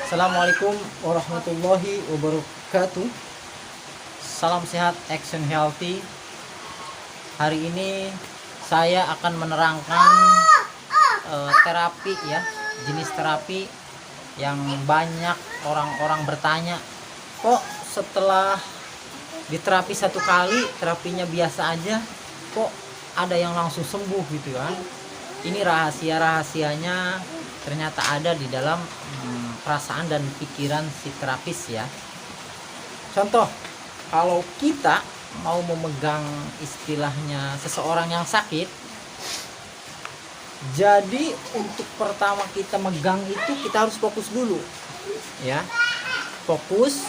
Assalamualaikum warahmatullahi wabarakatuh. Salam sehat, action healthy. Hari ini saya akan menerangkan terapi ya, jenis terapi yang banyak orang-orang bertanya, kok setelah diterapi satu kali terapinya biasa aja, kok ada yang langsung sembuh gitu kan. Ini rahasianya ternyata ada di dalam perasaan dan pikiran si terapis ya. Contoh, kalau kita mau memegang istilahnya seseorang yang sakit, jadi untuk pertama kita megang itu kita harus fokus dulu ya. Fokus,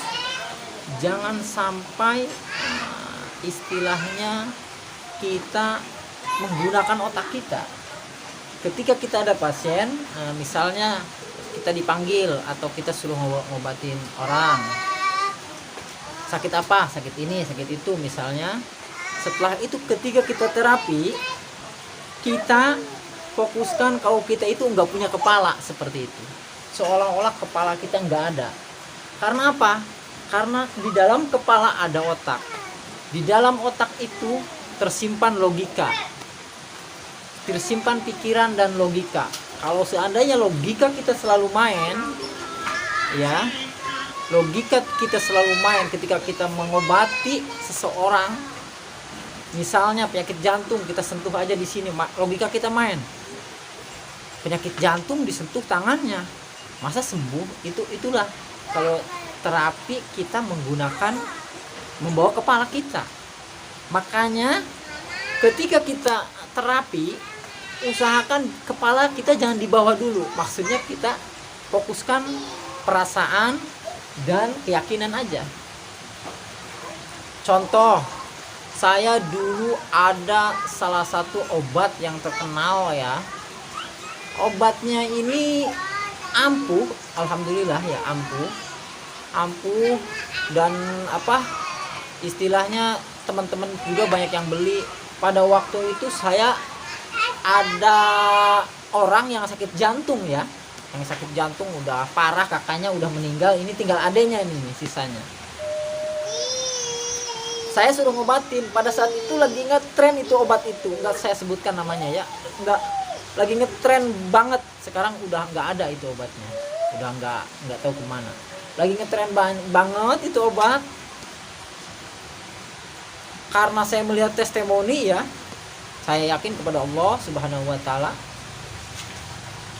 jangan sampai istilahnya kita menggunakan otak kita. Ketika kita ada pasien, misalnya kita dipanggil atau kita suruh ngobatin orang, sakit apa, sakit ini, sakit itu misalnya. Setelah itu ketika kita terapi, kita fokuskan kalau kita itu nggak punya kepala, seperti itu, seolah-olah kepala kita nggak ada. Karena apa? Karena di dalam kepala ada otak. Di dalam otak itu tersimpan logika, tersimpan pikiran dan logika. Kalau seandainya logika kita selalu main ya, logika kita selalu main ketika kita mengobati seseorang, misalnya penyakit jantung, kita sentuh aja di sini, logika kita main. Penyakit jantung disentuh tangannya, masa sembuh? Itulah kalau terapi kita membawa kepala kita. Makanya ketika kita terapi, usahakan kepala kita jangan dibawa dulu. Maksudnya kita fokuskan perasaan dan keyakinan aja. Contoh, saya dulu ada salah satu obat yang terkenal ya. Obatnya ini ampuh, alhamdulillah ya, ampuh dan istilahnya teman-teman juga banyak yang beli. Pada waktu itu saya ada orang yang sakit jantung ya, yang sakit jantung udah parah, kakaknya udah meninggal, ini tinggal adenya ini sisanya. Saya suruh ngobatin. Pada saat itu lagi ngetren itu obat itu, nggak saya sebutkan namanya ya, lagi ngetren banget. Sekarang udah nggak ada itu obatnya, udah nggak tahu kemana. Lagi ngetren banget itu obat. Karena saya melihat testimoni ya, saya yakin kepada Allah Subhanahu wa Ta'ala,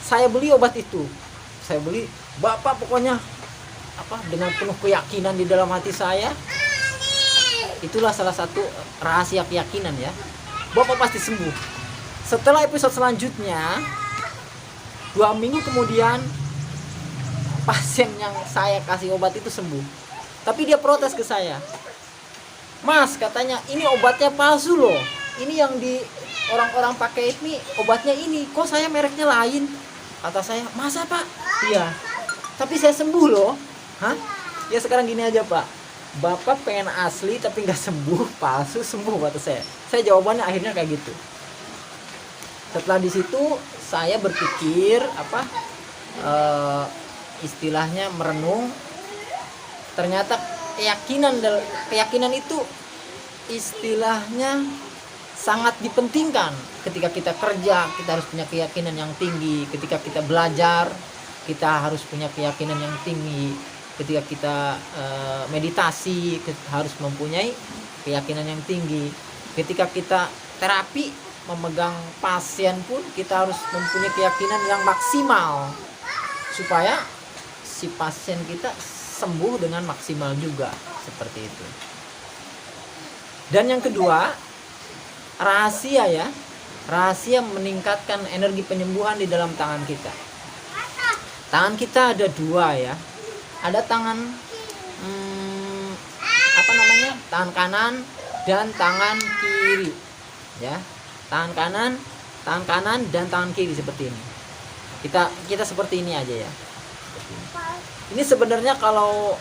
saya beli obat itu. Saya beli, Bapak pokoknya dengan penuh keyakinan di dalam hati saya. Itulah salah satu rahasia keyakinan ya, Bapak pasti sembuh. Setelah episode selanjutnya, 2 minggu kemudian, pasien yang saya kasih obat itu sembuh. Tapi dia protes ke saya, Mas, katanya ini obatnya palsu loh. Ini yang di orang-orang pakai ini obatnya ini, kok saya mereknya lain? Kata saya, masa Pak? Iya, tapi saya sembuh loh. Hah? Ya sekarang gini aja Pak, Bapak pengen asli tapi nggak sembuh, palsu sembuh, kata saya. Saya jawabannya akhirnya kayak gitu. Setelah di situ saya berpikir istilahnya merenung. Ternyata keyakinan itu istilahnya sangat dipentingkan. Ketika kita kerja, kita harus punya keyakinan yang tinggi. Ketika kita belajar, kita harus punya keyakinan yang tinggi. Ketika kita meditasi, kita harus mempunyai keyakinan yang tinggi. Ketika kita terapi, memegang pasien pun kita harus mempunyai keyakinan yang maksimal, supaya si pasien kita sembuh dengan maksimal juga, seperti itu. Dan yang kedua, rahasia meningkatkan energi penyembuhan di dalam tangan kita. Tangan kita ada 2 ya, ada tangan tangan kanan dan tangan kiri ya. Tangan kanan dan tangan kiri seperti ini. Kita seperti ini aja ya. Ini sebenarnya kalau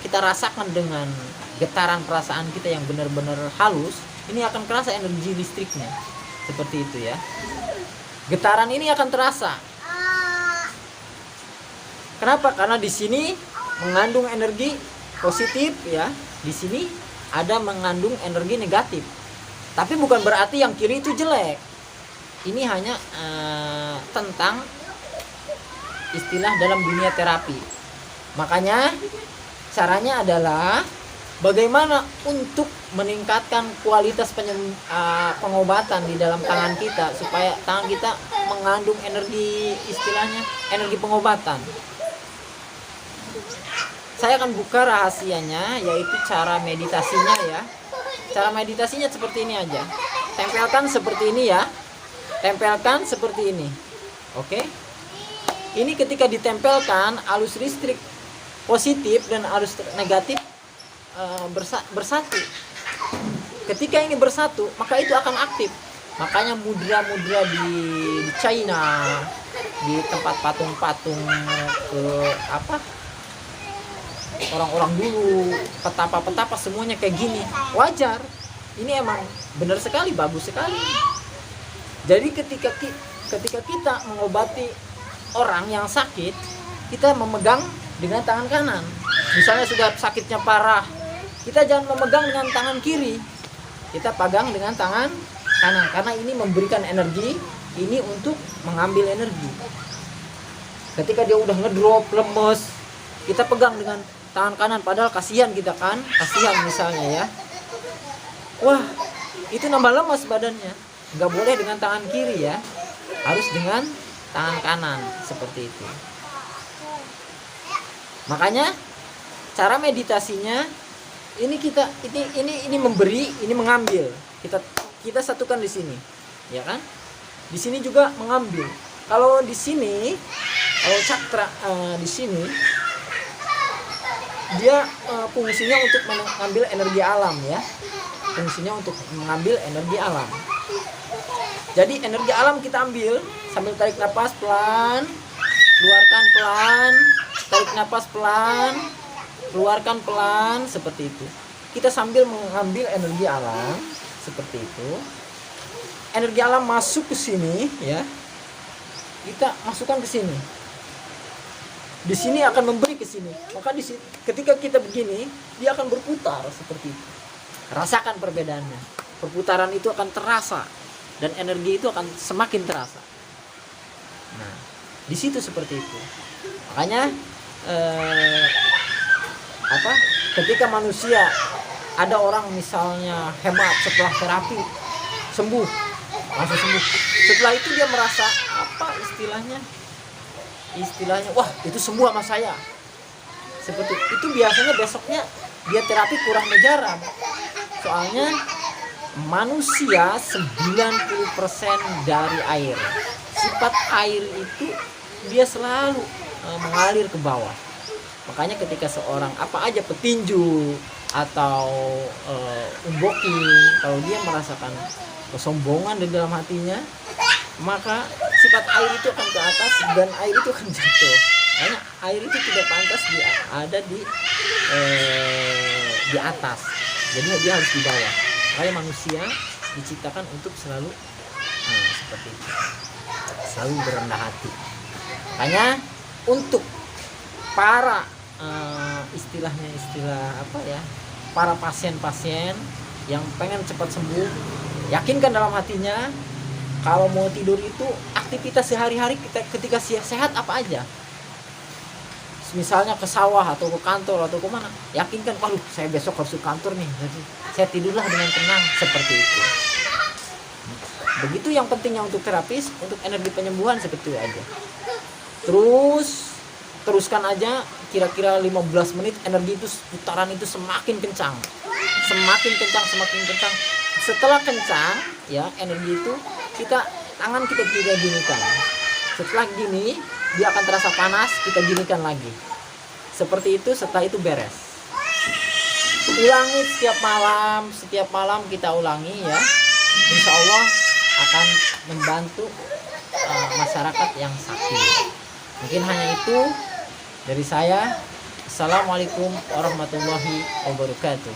kita rasakan dengan getaran perasaan kita yang benar-benar halus, ini akan kerasa energi listriknya, seperti itu ya. Getaran ini akan terasa. Kenapa? Karena di sini mengandung energi positif ya. Di sini ada mengandung energi negatif. Tapi bukan berarti yang kiri itu jelek. Ini hanya tentang istilah dalam dunia terapi. Makanya caranya adalah bagaimana untuk meningkatkan kualitas pengobatan di dalam tangan kita supaya tangan kita mengandung energi, istilahnya energi pengobatan. Saya akan buka rahasianya, yaitu cara meditasinya ya. Cara meditasinya seperti ini aja. Tempelkan seperti ini ya. Tempelkan seperti ini. Oke. Ini ketika ditempelkan, arus listrik positif dan arus negatif bersatu. Ketika ini bersatu, maka itu akan aktif. Makanya mudra-mudra di China, di tempat patung-patung orang-orang dulu, petapa-petapa semuanya kayak gini. Wajar. Ini emang benar sekali, bagus sekali. Jadi ketika kita mengobati orang yang sakit, kita memegang dengan tangan kanan. Misalnya sudah sakitnya parah, kita jangan memegang dengan tangan kiri, kita pegang dengan tangan kanan, karena ini memberikan energi, ini untuk mengambil energi. Ketika dia udah ngedrop, lemes, kita pegang dengan tangan kanan, padahal kasihan kita kan, kasihan misalnya ya, wah itu nambah lemes badannya. Nggak boleh dengan tangan kiri ya, harus dengan tangan kanan seperti itu. Makanya cara meditasinya ini ini memberi, ini mengambil. Kita satukan di sini, ya kan? Di sini juga mengambil. Kalau di sini, kalau cakra di sini, dia fungsinya untuk mengambil energi alam ya. Fungsinya untuk mengambil energi alam. Jadi energi alam kita ambil sambil tarik nafas pelan, keluarkan pelan, tarik nafas pelan, keluarkan pelan, seperti itu. Kita sambil mengambil energi alam seperti itu. Energi alam masuk ke sini ya. Kita masukkan ke sini. Di sini akan memberi ke sini. Maka di sini, ketika kita begini, dia akan berputar seperti itu. Rasakan perbedaannya. Perputaran itu akan terasa dan energi itu akan semakin terasa. Nah, di situ seperti itu. Makanya ketika manusia, ada orang misalnya hemat setelah terapi sembuh, langsung sembuh. Setelah itu dia merasa istilahnya wah itu sembuh sama saya. Seperti itu biasanya besoknya dia terapi kurang menjaram. Soalnya manusia 90% dari air. Sifat air itu dia selalu mengalir ke bawah. Makanya ketika seorang petinju atau unboking, kalau dia merasakan kesombongan di dalam hatinya, maka sifat air itu akan ke atas dan air itu akan jatuh. Karena air itu tidak pantas ada di atas. Jadi dia harus di bawah. Makanya manusia diciptakan untuk selalu seperti itu, selalu berendah hati. Makanya untuk para para pasien-pasien yang pengen cepat sembuh, yakinkan dalam hatinya kalau mau tidur itu aktivitas sehari-hari kita ketika sehat apa aja. Misalnya ke sawah atau ke kantor atau ke mana, yakinkan, waduh saya besok harus ke kantor nih, jadi saya tidurlah dengan tenang, seperti itu. Begitu yang pentingnya untuk terapis, untuk energi penyembuhan seperti itu aja. Teruskan aja kira-kira 15 menit, energi itu putaran itu semakin kencang. Semakin kencang. Setelah kencang ya energi itu, tangan kita ginikan. Setelah gini dia akan terasa panas, kita ginikan lagi. Seperti itu, setelah itu beres. Ulangi setiap malam kita ulangi ya. Insya Allah akan membantu masyarakat yang sakit. Mungkin hanya itu dari saya. Assalamualaikum warahmatullahi wabarakatuh.